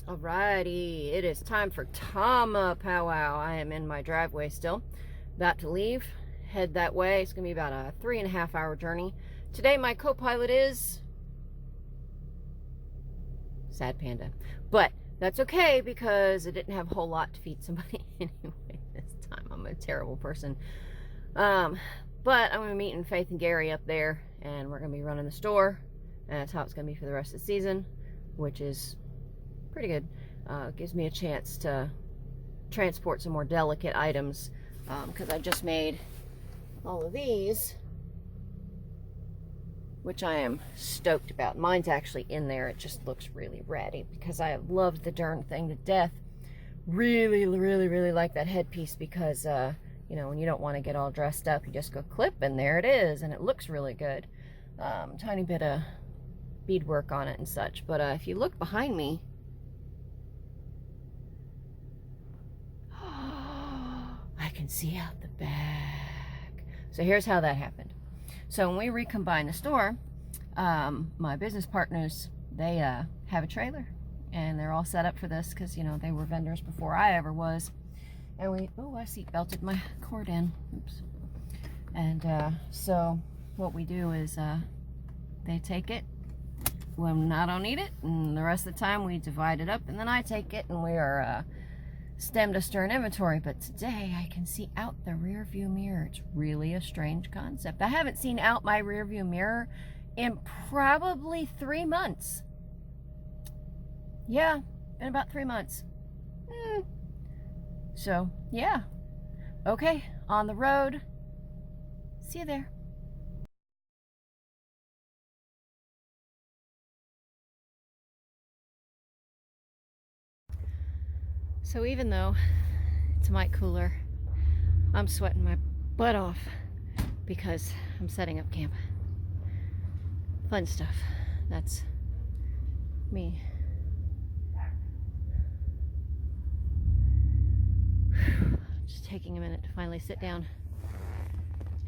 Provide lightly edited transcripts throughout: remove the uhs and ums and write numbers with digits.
Alrighty, it is time for Tama Pow Wow. I am in my driveway still, about to leave, head that way. It's going to be about a 3.5 hour journey. Today my co-pilot is Sad Panda, but that's okay because I didn't have a whole lot to feed somebody anyway this time. I'm a terrible person. But I'm going to be meeting Faith and Gary up there, and we're going to be running the store, and that's how it's going to be for the rest of the season, which is pretty good. Gives me a chance to transport some more delicate items, because I just made all of these, which I am stoked about. Mine's actually in there. It just looks really ratty because I loved the darn thing to death. Really, really, really like that headpiece because, you know, when you don't want to get all dressed up, you just go clip and there it is, and it looks really good. Tiny bit of beadwork on it and such. But if you look behind me, I can see out the back. So here's how that happened. So when we recombined the store, my business partners, they have a trailer, and they're all set up for this because, you know, they were vendors before I ever was. And I seat belted my cord in. Oops. And so what we do is they take it when I don't need it, and the rest of the time we divide it up, and then I take it, and we are stem to stern inventory. But today I can see out the rear view mirror. It's really a strange concept. I haven't seen out my rear view mirror in probably 3 months. Yeah, been about 3 months. So yeah, okay, on the road. See you there. So even though it's a mite cooler, I'm sweating my butt off because I'm setting up camp. Fun stuff. That's me. Just taking a minute to finally sit down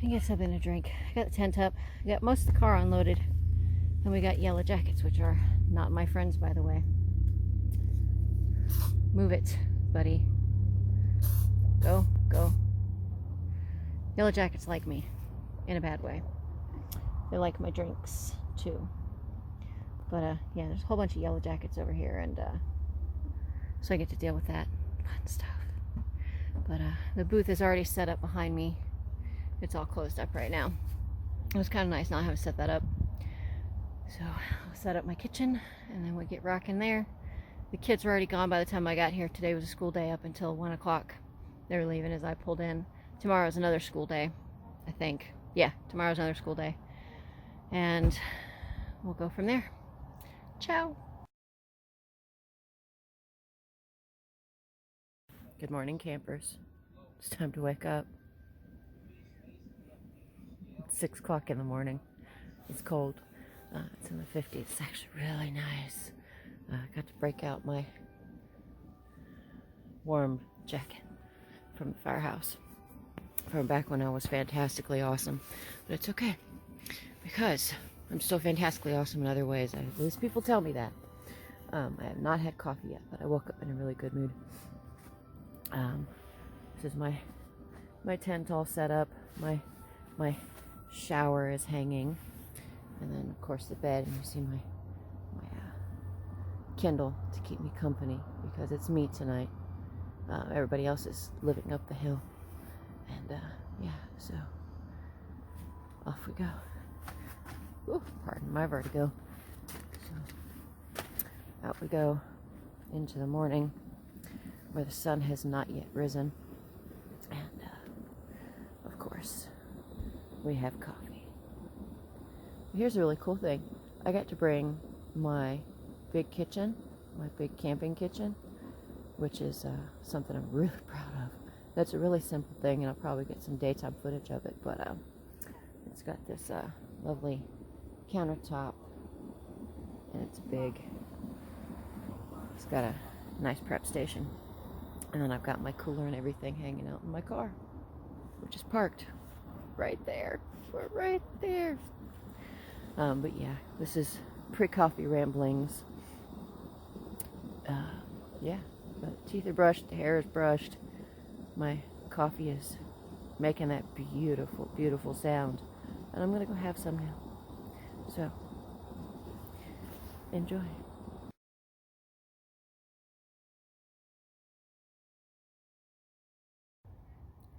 and get something to drink. I got the tent up. I got most of the car unloaded. And we got yellow jackets, which are not my friends, by the way. Move it, buddy. Go, go. Yellow jackets like me, in a bad way. They like my drinks, too. But, yeah, there's a whole bunch of yellow jackets over here, and, so I get to deal with that fun stuff. But, the booth is already set up behind me. It's all closed up right now. It was kind of nice not having to set that up. So, I'll set up my kitchen, and then we get rocking there. The kids were already gone by the time I got here. Today was a school day up until 1 o'clock. They were leaving as I pulled in. Tomorrow's another school day, I think. Yeah, tomorrow's another school day. And we'll go from there. Ciao. Good morning, campers. It's time to wake up. It's 6 o'clock in the morning. It's cold. It's in the 50s. It's actually really nice. I got to break out my warm jacket from the firehouse from back when I was fantastically awesome. But it's okay because I'm still fantastically awesome in other ways. At least people tell me that. I have not had coffee yet, but I woke up in a really good mood. This is my tent all set up. My shower is hanging, and then of course the bed. And you see my Kindle to keep me company because it's me tonight. Everybody else is living up the hill, and yeah, so off we go. Ooh, pardon my vertigo. So out we go into the morning where the sun has not yet risen, and of course we have coffee. Here's a really cool thing. I got to bring my big kitchen, my big camping kitchen, which is something I'm really proud of. That's a really simple thing, and I'll probably get some daytime footage of it, but it's got this lovely countertop, and it's big. It's got a nice prep station, and then I've got my cooler and everything hanging out in my car, which is parked right there. We're right there. But yeah, this is pre-coffee ramblings. yeah, the teeth are brushed, the hair is brushed. My coffee is making that beautiful, beautiful sound. And I'm going to go have some now. So, enjoy.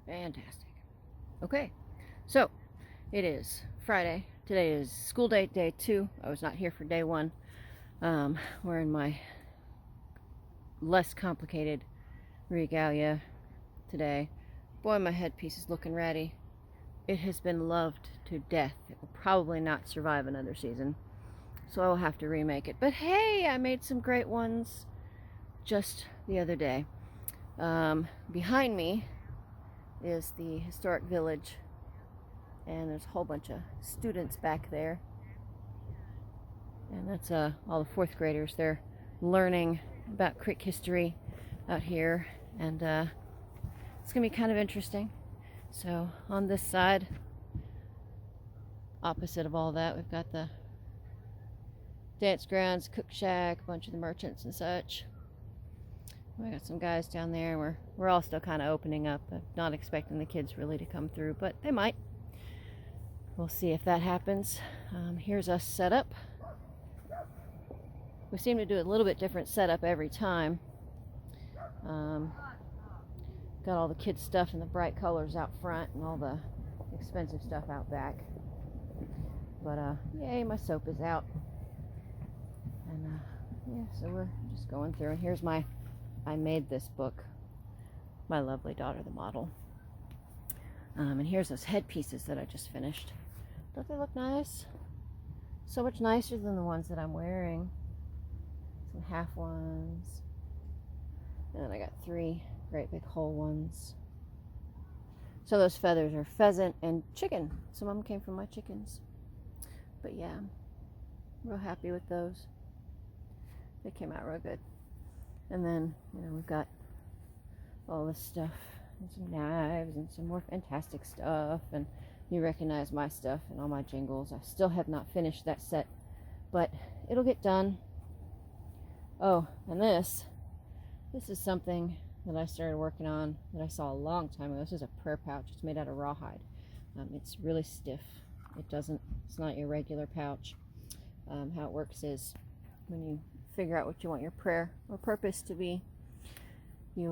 Fantastic. Okay, so it is Friday. Today is school day 2. I was not here for day 1. Wearing my less complicated regalia today. Boy, my headpiece is looking ratty. It has been loved to death. It will probably not survive another season, so I will have to remake it. But hey, I made some great ones just the other day. Behind me is the historic village, and there's a whole bunch of students back there, and that's all the 4th graders. They're learning about Creek history out here, and it's gonna be kind of interesting. So on this side, opposite of all that, we've got the dance grounds, cook shack, a bunch of the merchants and such. We got some guys down there. We're all still kind of opening up. I'm not expecting the kids really to come through, but they might. We'll see if that happens. Here's us set up. We seem to do a little bit different setup every time. Got all the kids' stuff in the bright colors out front and all the expensive stuff out back. But yay, my soap is out. And yeah, so we're just going through. And here's I made this book. My lovely daughter, the model. And here's those headpieces that I just finished. Don't they look nice? So much nicer than the ones that I'm wearing. Some half ones. And then I got 3 great big whole ones. So those feathers are pheasant and chicken. Some of them came from my chickens. But yeah, I'm real happy with those. They came out real good. And then, we've got all this stuff and some knives and some more fantastic stuff. And you recognize my stuff and all my jingles. I still have not finished that set, but it'll get done. Oh, and this is something that I started working on that I saw a long time ago. This is a prayer pouch. It's made out of rawhide. It's really stiff. It's not your regular pouch. How it works is when you figure out what you want your prayer or purpose to be, you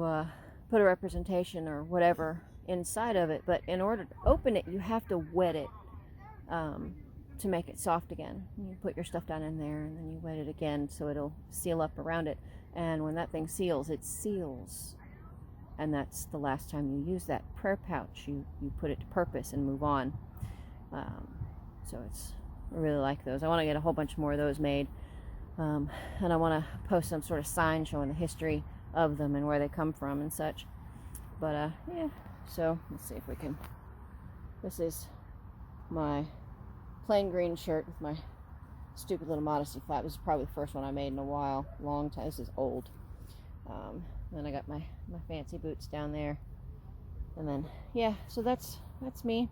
put a representation or whatever inside of it, but in order to open it, you have to wet it to make it soft again. You put your stuff down in there and then you wet it again so it'll seal up around it, and when that thing seals, it seals, and that's the last time you use that prayer pouch. You put it to purpose and move on. So I really like those. I want to get a whole bunch more of those made. And I want to post some sort of sign showing the history of them and where they come from and such. But yeah, so let's see if we can. This is my plain green shirt with my stupid little modesty flap. This is probably the first one I made in a while, long time. This is old. Then I got my fancy boots down there, and then yeah, so that's me,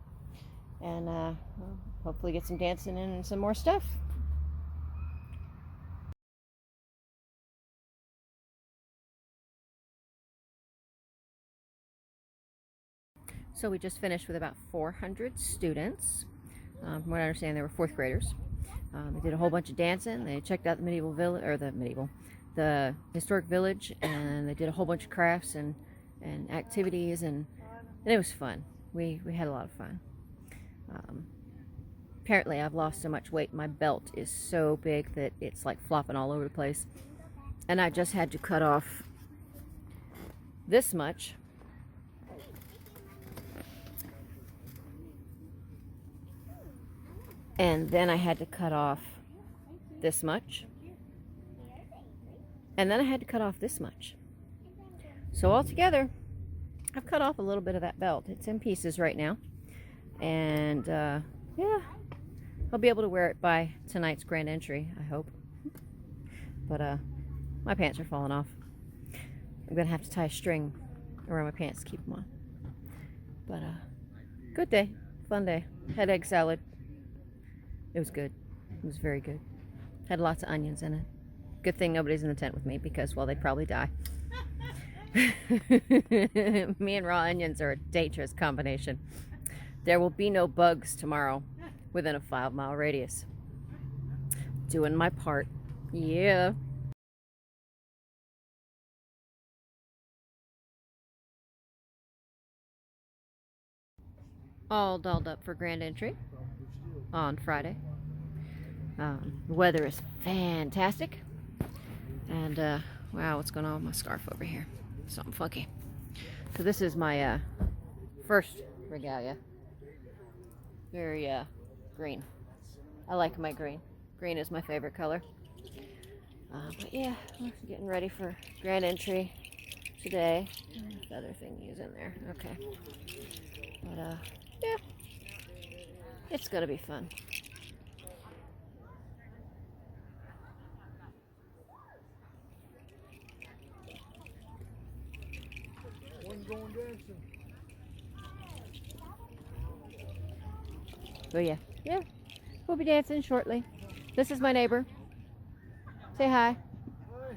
and I'll hopefully get some dancing in and some more stuff. So we just finished with about 400 students. From what I understand, they were 4th graders. They did a whole bunch of dancing. They checked out the medieval village, or the historic village, and they did a whole bunch of crafts and activities, and it was fun. We had a lot of fun. Apparently, I've lost so much weight. My belt is so big that it's like flopping all over the place, and I just had to cut off this much. And then I had to cut off this much. And then I had to cut off this much. So altogether, I've cut off a little bit of that belt. It's in pieces right now. And yeah, I'll be able to wear it by tonight's grand entry, I hope. But my pants are falling off. I'm going to have to tie a string around my pants to keep them on. But good day. Fun day. Had egg salad. It was good. It was very good. Had lots of onions in it. Good thing nobody's in the tent with me because, well, they'd probably die. Me and raw onions are a dangerous combination. There will be no bugs tomorrow within a 5-mile radius. Doing my part. Yeah. All dolled up for grand entry on Friday. The weather is fantastic. And, wow, what's going on with my scarf over here? Something funky. So this is my first regalia. Very green. I like my green. Green is my favorite color. But yeah, we're getting ready for grand entry today. The other thing is in there. Okay. But yeah, it's gonna be fun. One going dancing. Oh yeah, yeah. We'll be dancing shortly. This is my neighbor. Say hi. Hi.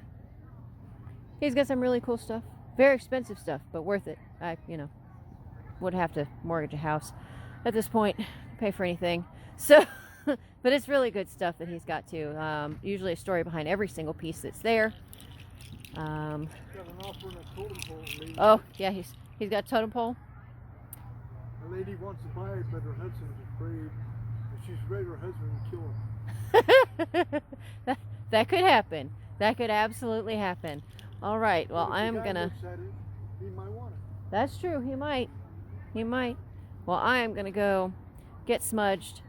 He's got some really cool stuff. Very expensive stuff, but worth it. I, would have to mortgage a house at this point, pay for anything. So, but it's really good stuff that he's got too. Usually a story behind every single piece that's there. Oh yeah, he's got a totem pole. A lady wants to buy it, but her husband's afraid. She's afraid her husband will kill him. That could happen. That could absolutely happen. All right. Well, I'm gonna. He might want it. That's true. He might. He might. Well, I am gonna go get smudged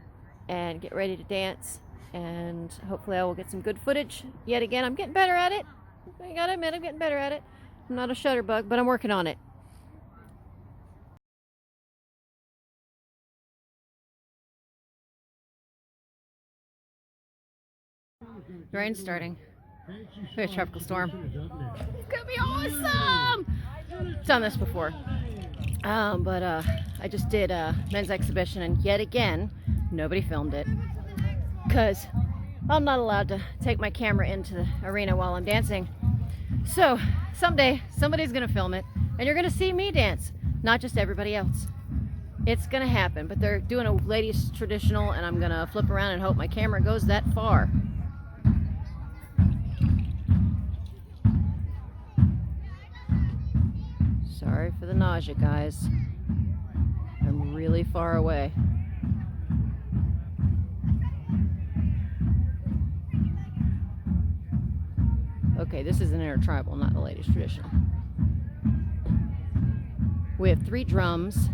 and get ready to dance, and hopefully I will get some good footage. Yet again, I'm getting better at it. I gotta admit, I'm getting better at it. I'm not a shutterbug, but I'm working on it. The rain's starting. We have a tropical storm. It's gonna be awesome! I've done this before. But I just did a men's exhibition, and yet again, nobody filmed it. Because I'm not allowed to take my camera into the arena while I'm dancing. So someday, somebody's gonna film it, and you're gonna see me dance, not just everybody else. It's gonna happen, but they're doing a ladies traditional, and I'm gonna flip around and hope my camera goes that far. Sorry for the nausea, guys. I'm really far away. Okay, this is an intertribal, not the ladies traditional. We have 3 drums,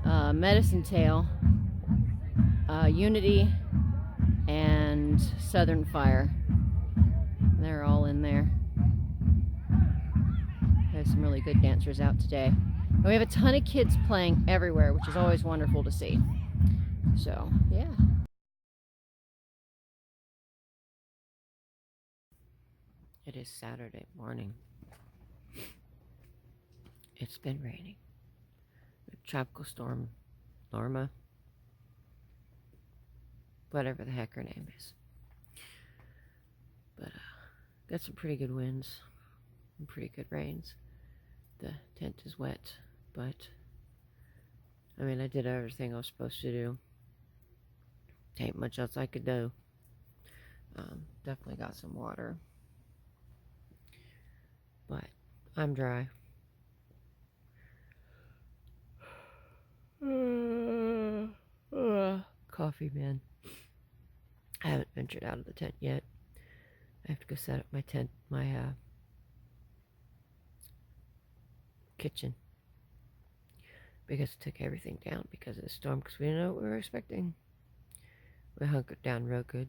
medicine tail, unity, and southern fire. They're all in there. There's some really good dancers out today. And we have a ton of kids playing everywhere, which is always wonderful to see. So, yeah. It is Saturday morning. It's been raining. The tropical storm, Norma, whatever the heck her name is. But got some pretty good winds and pretty good rains. The tent is wet, but I mean, I did everything I was supposed to do. Ain't much else I could do. Definitely got some water, but I'm dry. Coffee, man. I haven't ventured out of the tent yet. I have to go set up my tent, my kitchen, because it took everything down because of the storm, because we didn't know what we were expecting. We hunkered down real good.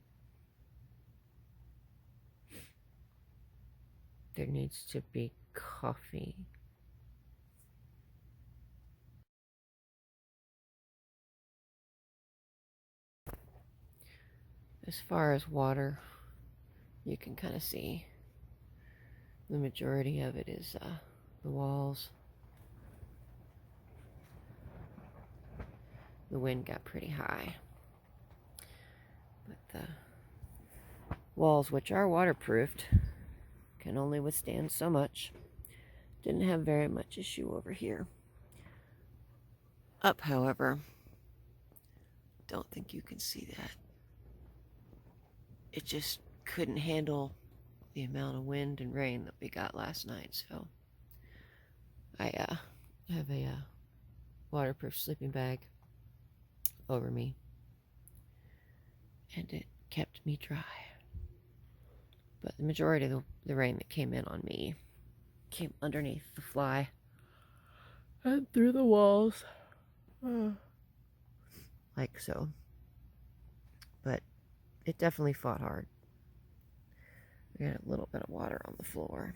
There needs to be coffee. As far as water, you can kind of see the majority of it is the walls. The wind got pretty high, but the walls, which are waterproofed, can only withstand so much. Didn't have very much issue over here. Up, however, don't think you can see that. It just couldn't handle the amount of wind and rain that we got last night, so I have a waterproof sleeping bag over me, and it kept me dry. But the majority of the rain that came in on me came underneath the fly and through the walls, like so. But it definitely fought hard. We got a little bit of water on the floor.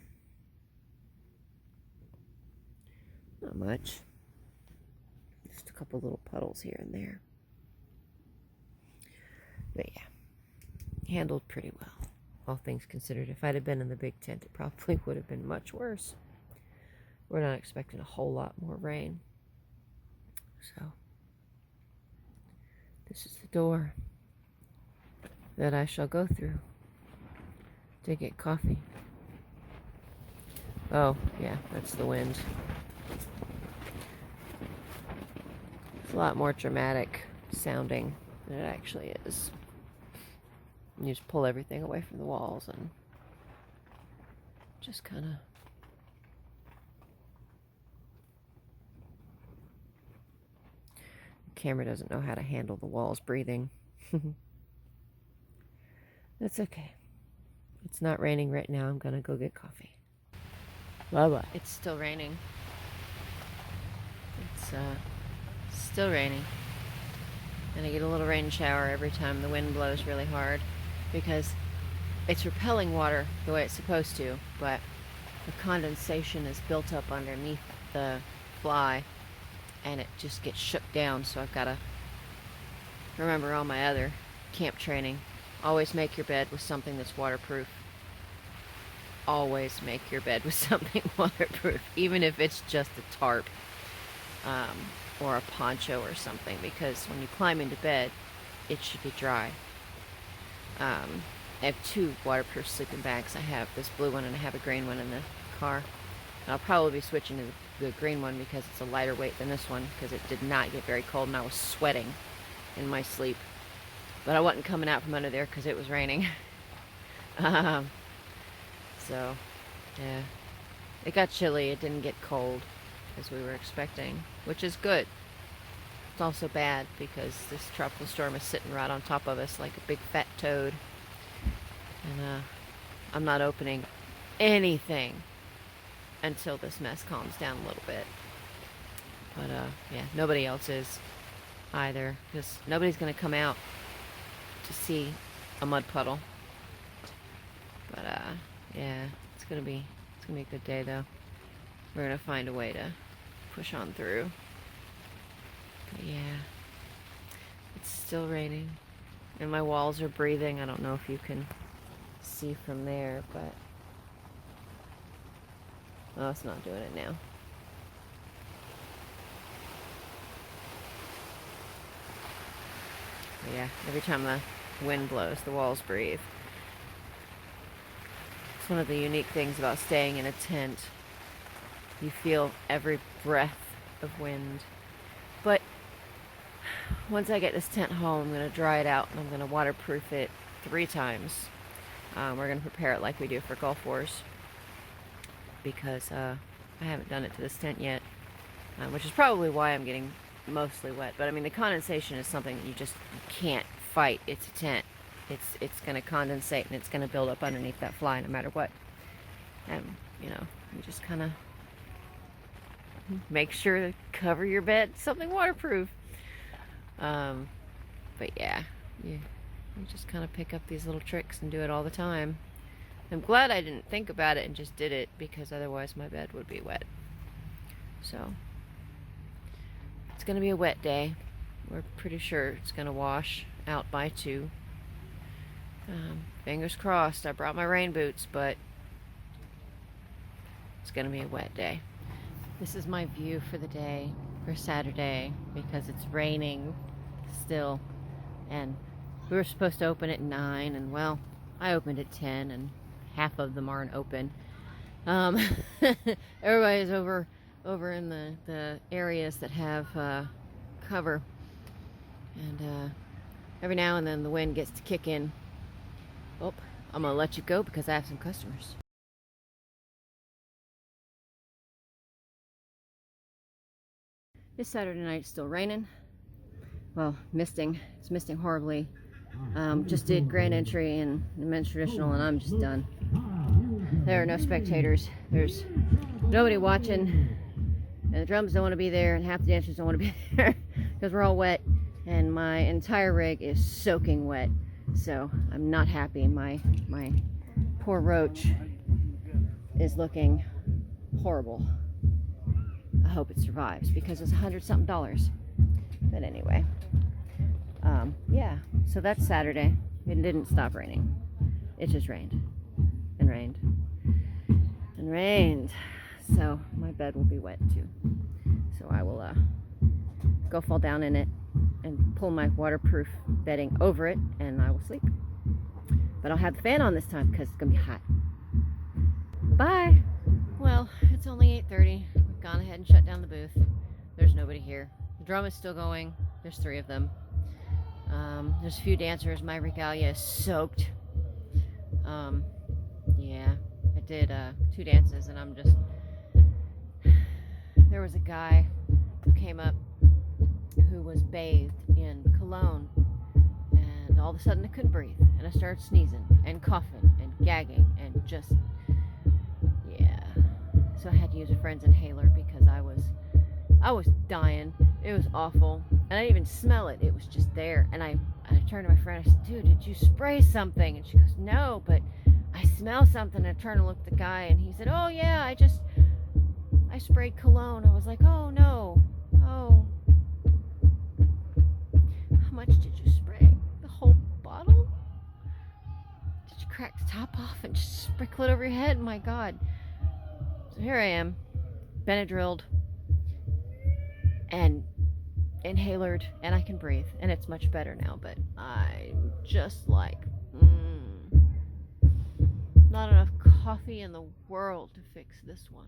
Not much. Just a couple little puddles here and there. But yeah, handled pretty well, all things considered. If I'd have been in the big tent, it probably would have been much worse. We're not expecting a whole lot more rain. So, this is the door that I shall go through to get coffee. Oh, yeah, that's the wind. It's a lot more dramatic sounding than it actually is. You just pull everything away from the walls and just kind of the camera doesn't know how to handle the walls breathing. That's okay. It's not raining right now. I'm gonna go get coffee. Bye-bye. It's still raining. It's still raining. And I get a little rain shower every time the wind blows really hard, because it's repelling water the way it's supposed to, but the condensation is built up underneath the fly and it just gets shook down. So I've got to remember all my other camp training. Always make your bed with something that's waterproof. Always make your bed with something waterproof, even if it's just a tarp or a poncho or something, because when you climb into bed, it should be dry. I have two waterproof sleeping bags. I have this blue one and I have a green one in the car. And I'll probably be switching to the green one because it's a lighter weight than this one, because it did not get very cold and I was sweating in my sleep. But I wasn't coming out from under there because it was raining. So, yeah. It got chilly. It didn't get cold as we were expecting, which is good. It's also bad because this tropical storm is sitting right on top of us like a big fat toad. And I'm not opening anything until this mess calms down a little bit. But yeah, nobody else is either, because nobody's going to come out to see a mud puddle. But yeah, it's gonna be a good day though. We're gonna find a way to push on through. But yeah, it's still raining and my walls are breathing. I don't know if you can see from there, but oh, it's not doing it now. But yeah, every time the wind blows, the walls breathe. It's one of the unique things about staying in a tent. You feel every breath of wind. But once I get this tent home, I'm going to dry it out and I'm going to waterproof it 3 times. We're going to prepare it like we do for Gulf Wars, because I haven't done it to this tent yet, which is probably why I'm getting mostly wet. But I mean, the condensation is something that you can't fight. It's a tent. It's going to condensate and it's going to build up underneath that fly no matter what. And, you know, you just kind of make sure to cover your bed something waterproof. But yeah, you just kind of pick up these little tricks and do it all the time. I'm glad I didn't think about it and just did it, because otherwise my bed would be wet. So, it's going to be a wet day. We're pretty sure it's going to wash out by 2. Fingers crossed. I brought my rain boots, but it's going to be a wet day. This is my view for the day, for Saturday, because it's raining still. And we were supposed to open at 9, and well, I opened at 10 and half of them aren't open. Everybody's over in the areas that have cover, and every now and then the wind gets to kick in. Oh, I'm gonna let you go because I have some customers. This Saturday night it's still raining. Well, misting. It's misting horribly. Just did grand entry and men's traditional, and I'm just done. There are no spectators. There's nobody watching, and the drums don't want to be there, and half the dancers don't want to be there because we're all wet, and my entire rig is soaking wet. So I'm not happy. My poor roach is looking horrible. I hope it survives because it's $100-something. But anyway, yeah. So that's Saturday. It didn't stop raining. It just rained and rained and rained. So my bed will be wet too. So I will go fall down in it and pull my waterproof bedding over it, and I will sleep. But I'll have the fan on this time because it's gonna be hot. Bye. Well, it's only 8:30. We've gone ahead and shut down the booth. There's nobody here. The drum is still going. There's 3 of them. There's a few dancers. My regalia is soaked. Yeah, I did 2 dances, and I'm just... There was a guy who came up who was bathed in cologne, and all of a sudden I couldn't breathe, and I started sneezing and coughing and gagging and just... Yeah. So I had to use a friend's inhaler because I was dying. It was awful. And I didn't even smell it. It was just there. And I turned to my friend. I said, dude, did you spray something? And she goes, no, but I smell something. I turned to look at the guy, and he said, oh, yeah, I sprayed cologne. I was like, oh, no. Oh. How much did you spray? The whole bottle? Did you crack the top off and just sprinkle it over your head? My God. So here I am, Benadrylled and inhalered, and I can breathe, and it's much better now, but I'm just like, not enough coffee in the world to fix this one.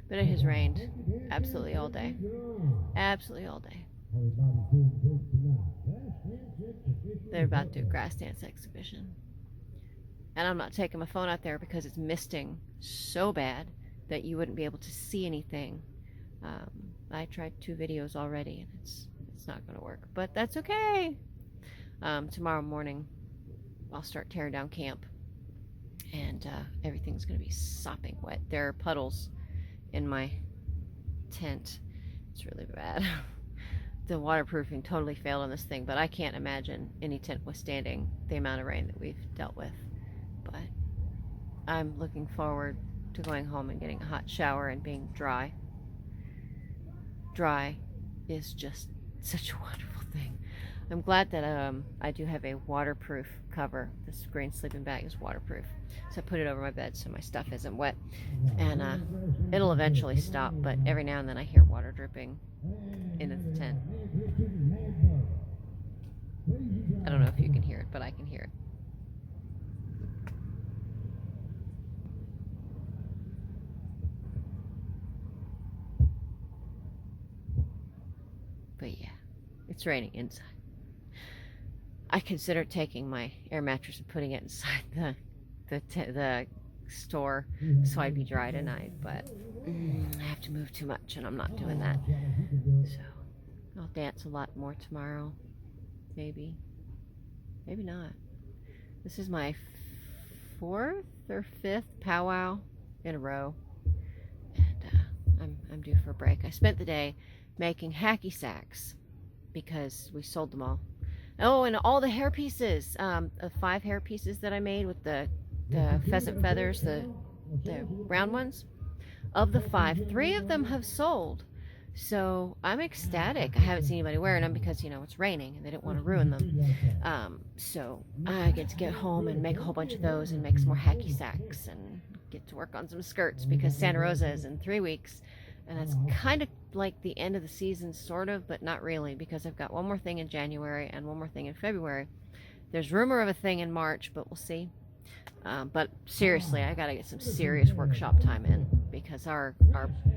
But it has rained absolutely all day. Absolutely all day. They're about to do a grass dance exhibition. And I'm not taking my phone out there because it's misting so bad that you wouldn't be able to see anything. I tried 2 videos already, and it's not going to work, but that's okay. Tomorrow morning I'll start tearing down camp, and everything's going to be sopping wet. There are puddles in my tent. It's really bad. The waterproofing totally failed on this thing, but I can't imagine any tent withstanding the amount of rain that we've dealt with. But I'm looking forward to going home and getting a hot shower and being dry. Dry is just such a wonderful thing. I'm glad that I do have a waterproof cover. This green sleeping bag is waterproof, so I put it over my bed so my stuff isn't wet, and it'll eventually stop, but every now and then I hear water dripping into the tent. I don't know if you can hear it, but I can hear it. But yeah, it's raining inside. I considered taking my air mattress and putting it inside the store so I'd be dry tonight, but I have to move too much, and I'm not doing that. So I'll dance a lot more tomorrow. Maybe not. This is my 4th or 5th powwow in a row, and I'm due for a break. I spent the day making hacky sacks because we sold them all. Oh, and all the hair pieces, 5 hair pieces that I made with the pheasant feathers, the round ones. Of the 5, 3 of them have sold. So I'm ecstatic. I haven't seen anybody wearing them because, it's raining and they didn't want to ruin them. So I get to get home and make a whole bunch of those and make some more hacky sacks and get to work on some skirts because Santa Rosa is in 3 weeks. And that's kind of like the end of the season, sort of, but not really, because I've got one more thing in January and one more thing in February. There's rumor of a thing in March, but we'll see. But seriously, I gotta get some serious workshop time in because our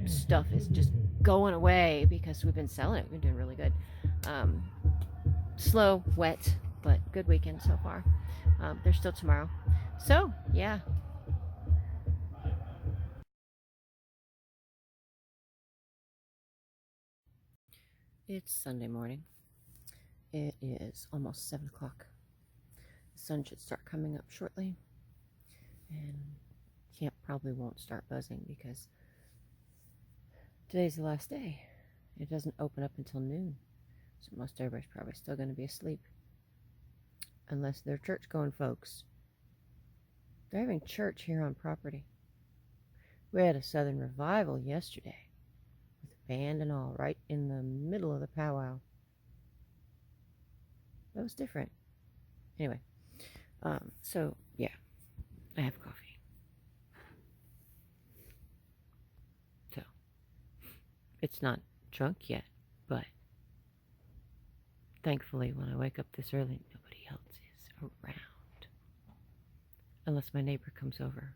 stuff is just going away because we've been selling it. We've been doing really good. Slow, wet, but good weekend so far. There's still tomorrow. So, yeah. It's Sunday morning. It is almost 7 o'clock. The sun should start coming up shortly. And camp probably won't start buzzing because today's the last day. It doesn't open up until noon. So most everybody's probably still going to be asleep. Unless they're church-going folks. They're having church here on property. We had a Southern revival yesterday. With a band and all, right in the middle of the powwow. That was different. Anyway. So, yeah. I have coffee. So, it's not drunk yet, but thankfully when I wake up this early, nobody else is around. Unless my neighbor comes over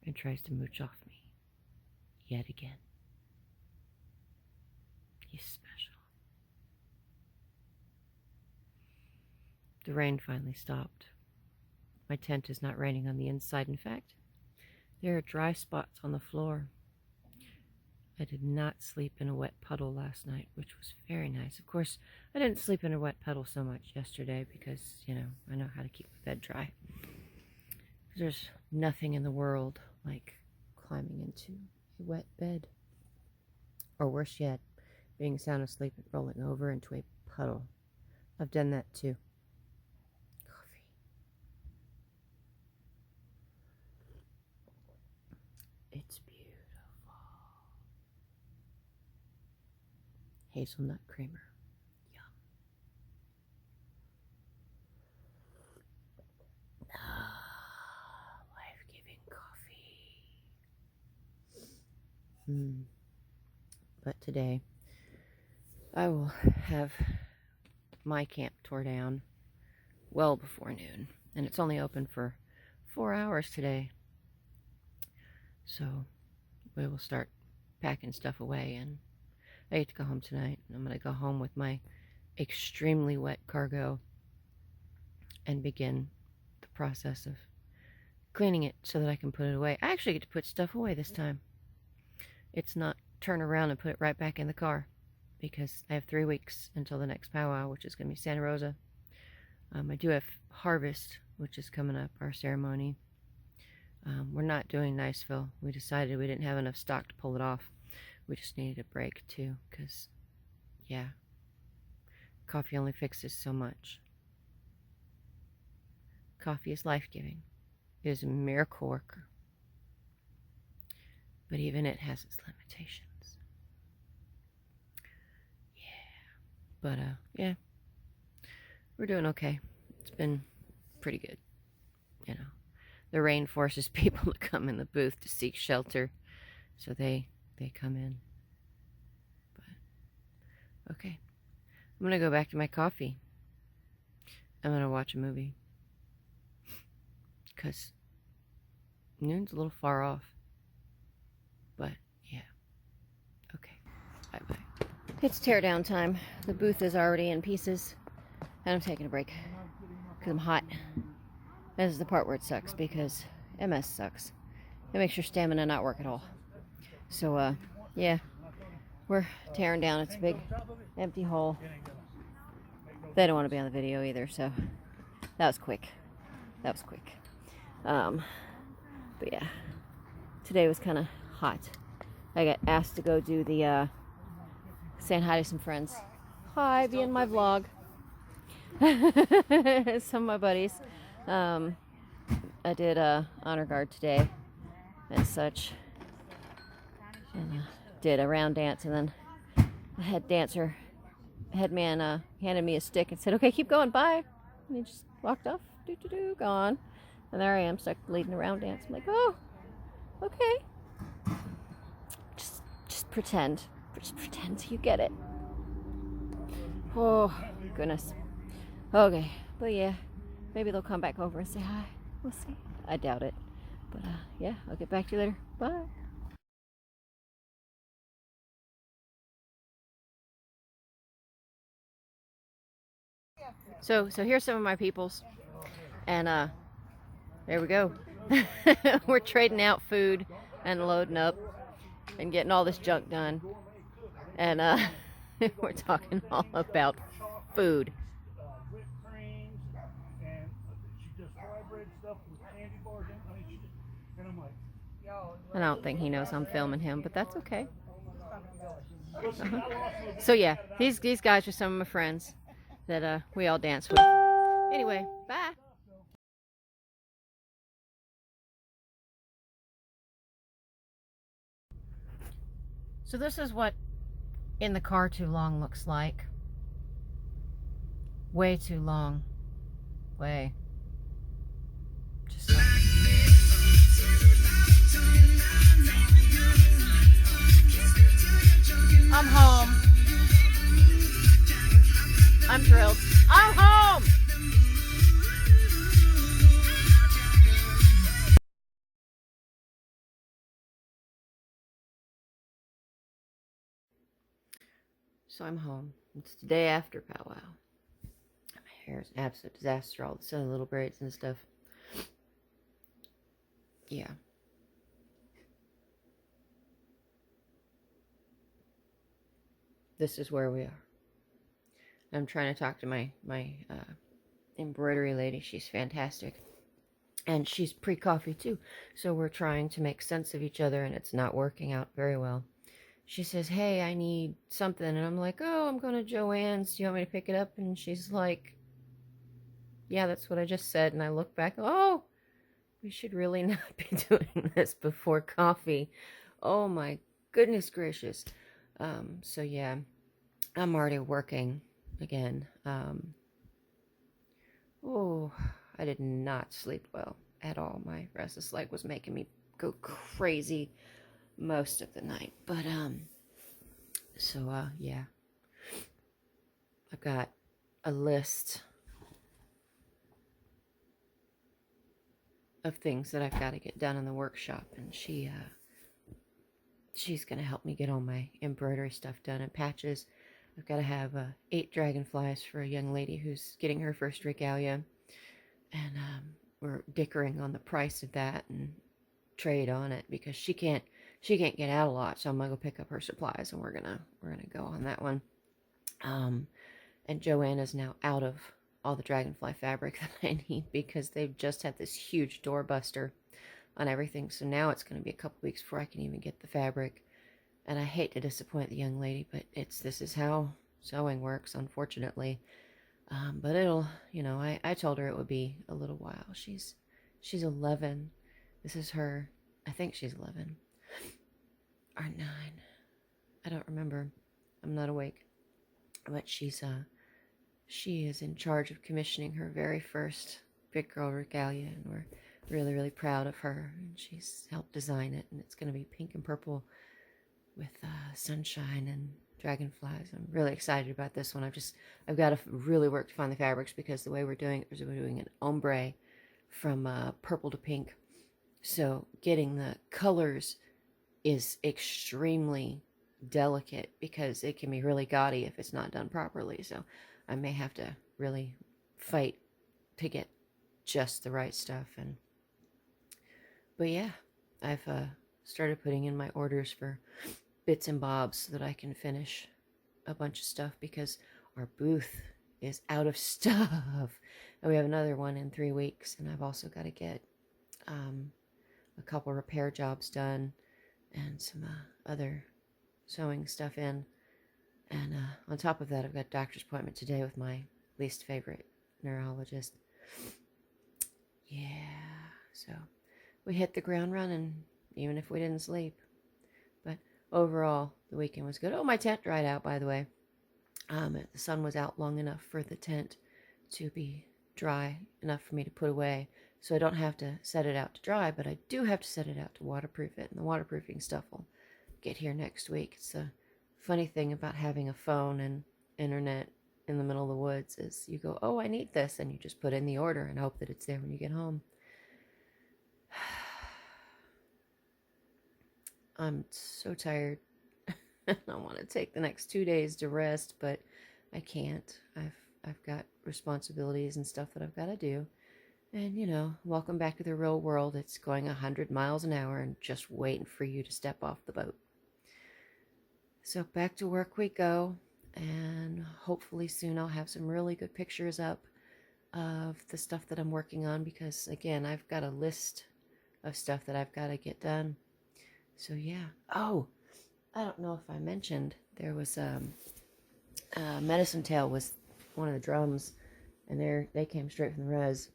and tries to mooch off me yet again. He's special. The rain finally stopped. My tent is not raining on the inside. In fact, there are dry spots on the floor. I did not sleep in a wet puddle last night, which was very nice. Of course, I didn't sleep in a wet puddle so much yesterday because, you know, I know how to keep my bed dry. There's nothing in the world like climbing into a wet bed. Or worse yet, being sound asleep and rolling over into a puddle. I've done that too. Coffee. It's beautiful. Hazelnut creamer. Yum. Life-giving coffee. But today, I will have my camp tore down well before noon. And it's only open for 4 hours today. So we will start packing stuff away, and I get to go home tonight. I'm going to go home with my extremely wet cargo and begin the process of cleaning it so that I can put it away. I actually get to put stuff away this time. It's not turn around and put it right back in the car because I have 3 weeks until the next powwow, which is going to be Santa Rosa. I do have harvest, which is coming up, our ceremony. We're not doing Niceville. We decided we didn't have enough stock to pull it off. We just needed a break too, because, yeah, coffee only fixes so much. Coffee is life-giving. It is a miracle worker. But even it has its limitations. Yeah. But, yeah. We're doing okay. It's been pretty good, you know. The rain forces people to come in the booth to seek shelter, so they come in. But okay, I'm gonna go back to my coffee. I'm gonna watch a movie because noon's a little far off. But yeah, okay, bye. It's tear down time. The booth is already in pieces, and I'm taking a break because I'm hot. This is the part where it sucks because MS sucks. It makes your stamina not work at all. So, yeah, we're tearing down. It's a big empty hole. They don't want to be on the video either, so that was quick. But yeah, today was kind of hot. I got asked to go do the, saying hi to some friends. Hi, be in my vlog. Some of my buddies. I did honor guard today and such, and did a round dance, and then the head man handed me a stick and said, "Okay, keep going, bye." And he just walked off, gone, and there I am stuck leading a round dance. I'm like, oh, okay, just pretend you get it. Oh goodness. Okay, but yeah. Maybe they'll come back over and say hi. We'll see. I doubt it. But yeah, I'll get back to you later. Bye. So here's some of my peoples. And there we go. We're trading out food and loading up and getting all this junk done. And we're talking all about food. Whipped creams, and she does fry bread stuff with candy bars in. And I'm like, I don't think he knows I'm filming him, but that's okay. So yeah, these guys are some of my friends that we all dance with. Anyway, bye. So this is what in the car too long looks like. Way too long. Way. Just like. I'm home. I'm thrilled. I'm home! So I'm home. It's the day after Pow Wow. My hair is an absolute disaster. All the silly little braids and stuff. Yeah. This is where we are. I'm trying to talk to my embroidery lady. She's fantastic. And she's pre-coffee too. So we're trying to make sense of each other, and it's not working out very well. She says, hey, I need something. And I'm like, oh, I'm going to Joann's. Do you want me to pick it up? And she's like, yeah, that's what I just said. And I look back, oh, we should really not be doing this before coffee. Oh, my goodness gracious. So, yeah, I'm already working again. Oh, I did not sleep well at all. My restless leg was making me go crazy most of the night. But so yeah, I've got a list of things that I've got to get done in the workshop, and she's gonna help me get all my embroidery stuff done and patches. I've got to have 8 dragonflies for a young lady who's getting her first regalia, and we're dickering on the price of that and trade on it because she can't get out a lot, so I'm gonna go pick up her supplies and we're gonna go on that one. And Joanna's now out of all the dragonfly fabric that I need because they've just had this huge doorbuster on everything, so now it's going to be a couple weeks before I can even get the fabric. And I hate to disappoint the young lady, but this is how sewing works, unfortunately. But it'll, I told her it would be a little while. She's 11. This is her, I think she's 11 or 9. I don't remember. I'm not awake. But she is in charge of commissioning her very first Big Girl Regalia, and we're really, really proud of her. And she's helped design it, and it's going to be pink and purple with sunshine and dragonflies. I'm really excited about this one. I've got to really work to find the fabrics because the way we're doing it is we're doing an ombre from purple to pink. So getting the colors is extremely delicate because it can be really gaudy if it's not done properly. So I may have to really fight to get just the right stuff. But yeah, I've started putting in my orders for bits and bobs so that I can finish a bunch of stuff because our booth is out of stuff. And we have another one in 3 weeks, and I've also got to get a couple repair jobs done and some other sewing stuff in. And on top of that, I've got a doctor's appointment today with my least favorite neurologist. Yeah, so we hit the ground running, even if we didn't sleep. But overall, the weekend was good. Oh, my tent dried out, by the way. The sun was out long enough for the tent to be dry enough for me to put away. So I don't have to set it out to dry, but I do have to set it out to waterproof it. And the waterproofing stuff will get here next week. It's a funny thing about having a phone and internet in the middle of the woods is you go, oh, I need this, and you just put in the order and hope that it's there when you get home. I'm so tired. I want to take the next 2 days to rest, but I can't. I've got responsibilities and stuff that I've got to do. And you know, welcome back to the real world. It's going 100 miles an hour and just waiting for you to step off the boat. So back to work we go, and hopefully soon I'll have some really good pictures up of the stuff that I'm working on, because again, I've got a list of stuff that I've got to get done. So yeah. Oh, I don't know if I mentioned there was Medicine Tail was one of the drums, and they came straight from the res.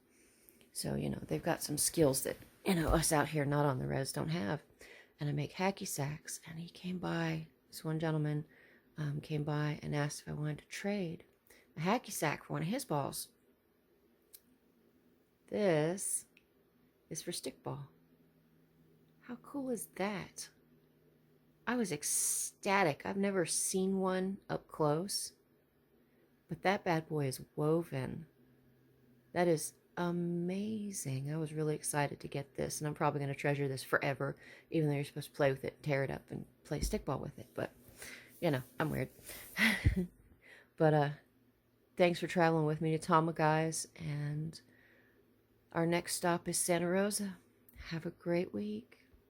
So you know they've got some skills that us out here not on the res don't have. And I make hacky sacks, and he came by. This one gentleman came by and asked if I wanted to trade a hacky sack for one of his balls. This is for stickball. How cool is that? I was ecstatic. I've never seen one up close, but that bad boy is woven. That is amazing. I was really excited to get this, and I'm probably going to treasure this forever, even though you're supposed to play with it, tear it up, and play stickball with it. But, you know, I'm weird. But thanks for traveling with me to Tama, guys, and our next stop is Santa Rosa. Have a great week.